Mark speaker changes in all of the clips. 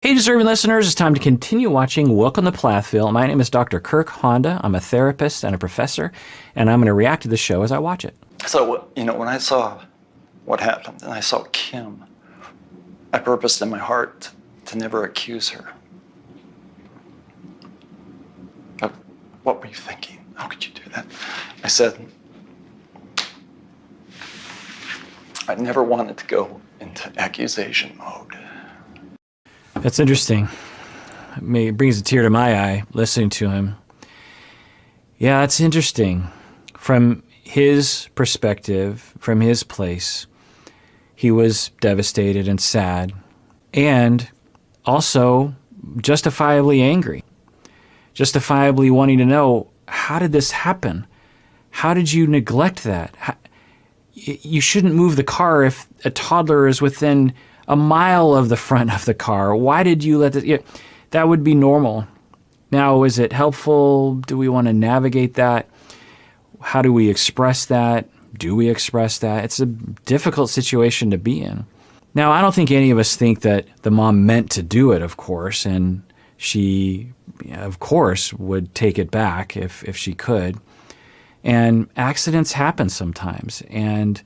Speaker 1: Hey, deserving listeners, it's time to continue watching Welcome to Plathville. My name is Dr. Kirk Honda. I'm a therapist and a professor, and I'm going to react to the show as I watch it.
Speaker 2: So, when I saw what happened and I saw Kim, I purposed in my heart to never accuse her. But what were you thinking? How could you do that? I said, I never wanted to go into accusation mode.
Speaker 1: That's interesting. It brings a tear to my eye listening to him. Yeah, it's interesting. From his perspective, from his place, he was devastated and sad, and also justifiably angry, justifiably wanting to know, how did this happen? How did you neglect that? You shouldn't move the car if a toddler is within a mile of the front of the car. Why did you let it? That would be normal. Now, is it helpful? Do we want to navigate that? How do we express that? Do we express that? It's a difficult situation to be in. Now, I don't think any of us think that the mom meant to do it, of course, and she, of course, would take it back if she could. And accidents happen sometimes, and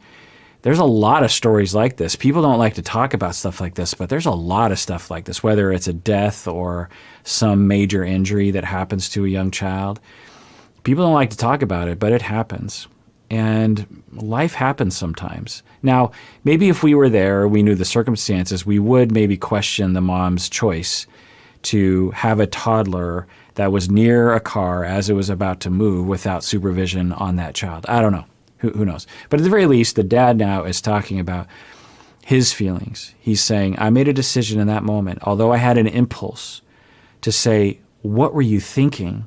Speaker 1: there's a lot of stories like this. People don't like to talk about stuff like this, but there's a lot of stuff like this, whether it's a death or some major injury that happens to a young child. People don't like to talk about it, but it happens. And life happens sometimes. Now, maybe if we were there, we knew the circumstances, we would maybe question the mom's choice to have a toddler that was near a car as it was about to move without supervision on that child. I don't know. Who knows? But at the very least, the dad now is talking about his feelings. He's saying, I made a decision in that moment, although I had an impulse to say, what were you thinking?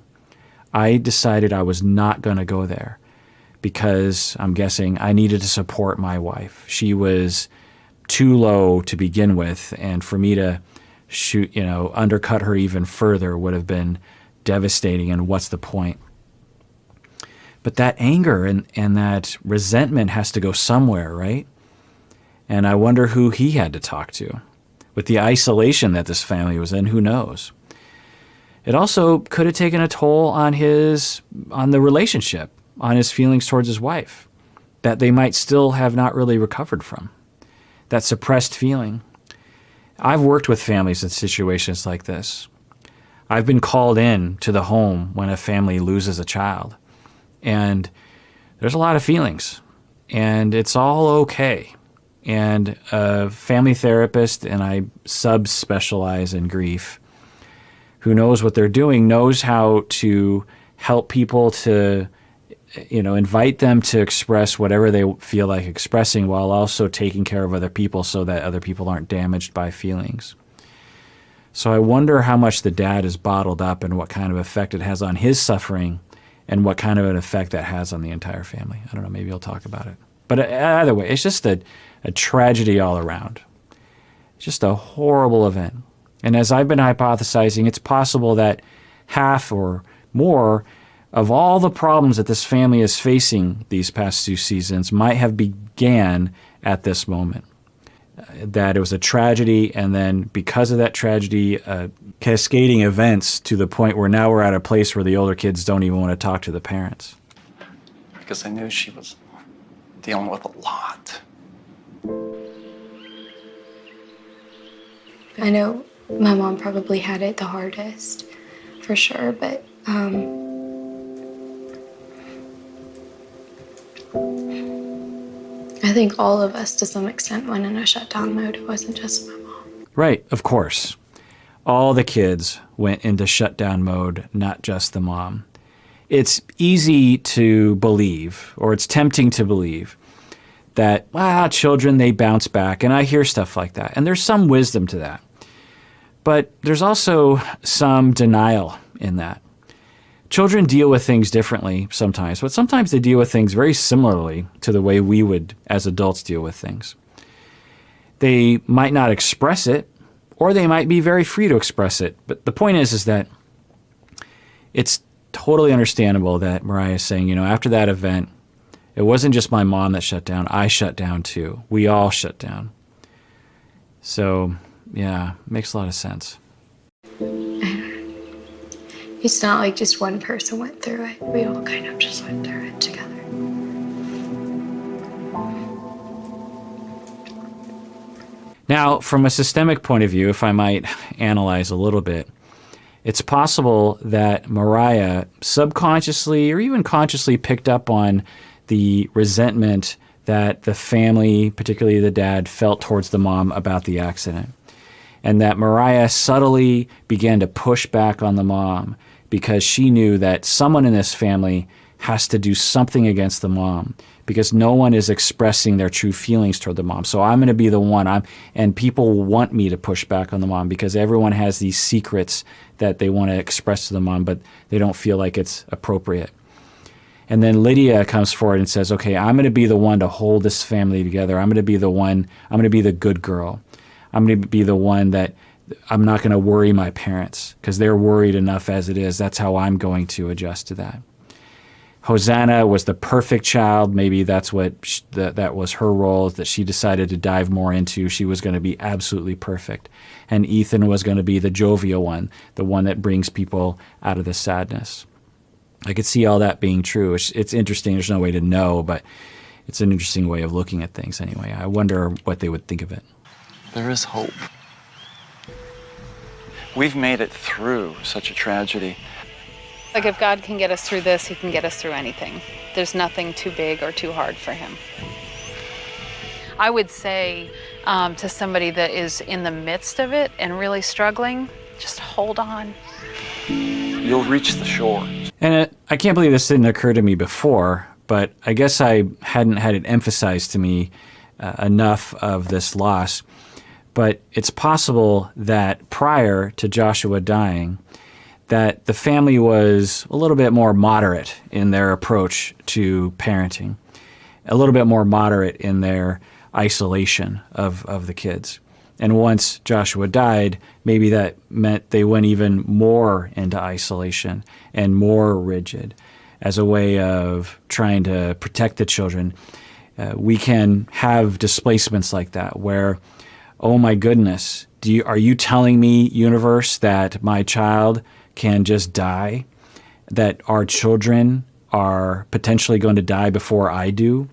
Speaker 1: I decided I was not going to go there because I'm guessing I needed to support my wife. She was too low to begin with, and for me to undercut her even further would have been devastating, and what's the point? But that anger and that resentment has to go somewhere, right? And I wonder who he had to talk to. With the isolation that this family was in, who knows? It also could have taken a toll on the relationship, on his feelings towards his wife, that they might still have not really recovered from. That suppressed feeling. I've worked with families in situations like this. I've been called in to the home when a family loses a child. And there's a lot of feelings, and it's all okay. And a family therapist, and I subspecialize in grief, who knows what they're doing, knows how to help people to, invite them to express whatever they feel like expressing while also taking care of other people so that other people aren't damaged by feelings. So I wonder how much the dad is bottled up and what kind of effect it has on his suffering and what kind of an effect that has on the entire family. I don't know, maybe he'll talk about it. But either way, it's just a tragedy all around. It's just a horrible event. And as I've been hypothesizing, it's possible that half or more of all the problems that this family is facing these past 2 seasons might have began at this moment. That it was a tragedy, and then because of that tragedy, cascading events to the point where now we're at a place where the older kids don't even want to talk to the parents.
Speaker 2: Because I knew she was dealing with a lot.
Speaker 3: I know my mom probably had it the hardest, for sure, but I think all of us, to some extent, went in a shutdown mode. It wasn't just my mom.
Speaker 1: Right, of course. All the kids went into shutdown mode, not just the mom. It's easy to believe, or it's tempting to believe, that, children, they bounce back. And I hear stuff like that. And there's some wisdom to that. But there's also some denial in that. Children deal with things differently sometimes, but sometimes they deal with things very similarly to the way we would, as adults, deal with things. They might not express it, or they might be very free to express it. But the point is that it's totally understandable that Mariah is saying, after that event, it wasn't just my mom that shut down. I shut down too. We all shut down. So Yeah, makes a lot of sense.
Speaker 3: It's not like just one person went through it. We all kind of just went through it together.
Speaker 1: Now, from a systemic point of view, if I might analyze a little bit, it's possible that Mariah subconsciously or even consciously picked up on the resentment that the family, particularly the dad, felt towards the mom about the accident. And that Mariah subtly began to push back on the mom because she knew that someone in this family has to do something against the mom because no one is expressing their true feelings toward the mom. So I'm going to be the one. And people want me to push back on the mom because everyone has these secrets that they want to express to the mom, but they don't feel like it's appropriate. And then Lydia comes forward and says, okay, I'm going to be the one to hold this family together. I'm going to be the one, I'm going to be the good girl. I'm going to be the one that I'm not going to worry my parents because they're worried enough as it is. That's how I'm going to adjust to that. Hosanna was the perfect child. Maybe that's what that was her role that she decided to dive more into. She was going to be absolutely perfect. And Ethan was going to be the jovial one, the one that brings people out of the sadness. I could see all that being true. It's interesting. There's no way to know, but it's an interesting way of looking at things anyway. I wonder what they would think of it.
Speaker 2: There is hope. We've made it through such a tragedy.
Speaker 4: Like if God can get us through this, he can get us through anything. There's nothing too big or too hard for him. I would say to somebody that is in the midst of it and really struggling, just hold on.
Speaker 2: You'll reach the shore.
Speaker 1: And I can't believe this didn't occur to me before, but I guess I hadn't had it emphasized to me enough of this loss. But it's possible that prior to Joshua dying, that the family was a little bit more moderate in their approach to parenting, a little bit more moderate in their isolation of the kids. And once Joshua died, maybe that meant they went even more into isolation and more rigid as a way of trying to protect the children. We can have displacements like that where, oh my goodness, are you telling me, universe, that my child can just die, that our children are potentially going to die before I do?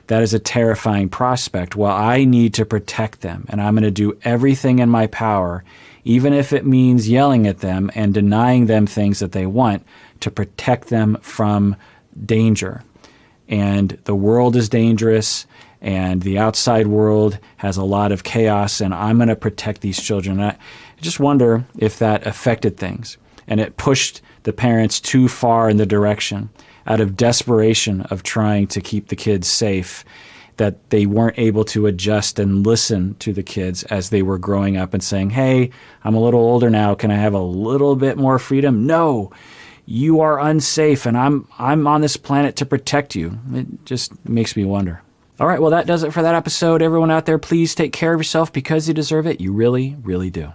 Speaker 1: That is a terrifying prospect. Well, I need to protect them, and I'm going to do everything in my power, even if it means yelling at them and denying them things that they want, to protect them from danger. And the world is dangerous, and the outside world has a lot of chaos, and I'm going to protect these children. I just wonder if that affected things, and it pushed the parents too far in the direction, out of desperation of trying to keep the kids safe, that they weren't able to adjust and listen to the kids as they were growing up and saying, hey, I'm a little older now. Can I have a little bit more freedom? No, you are unsafe, and I'm on this planet to protect you. It just makes me wonder. All right, well, that does it for that episode. Everyone out there, please take care of yourself because you deserve it. You really, really do.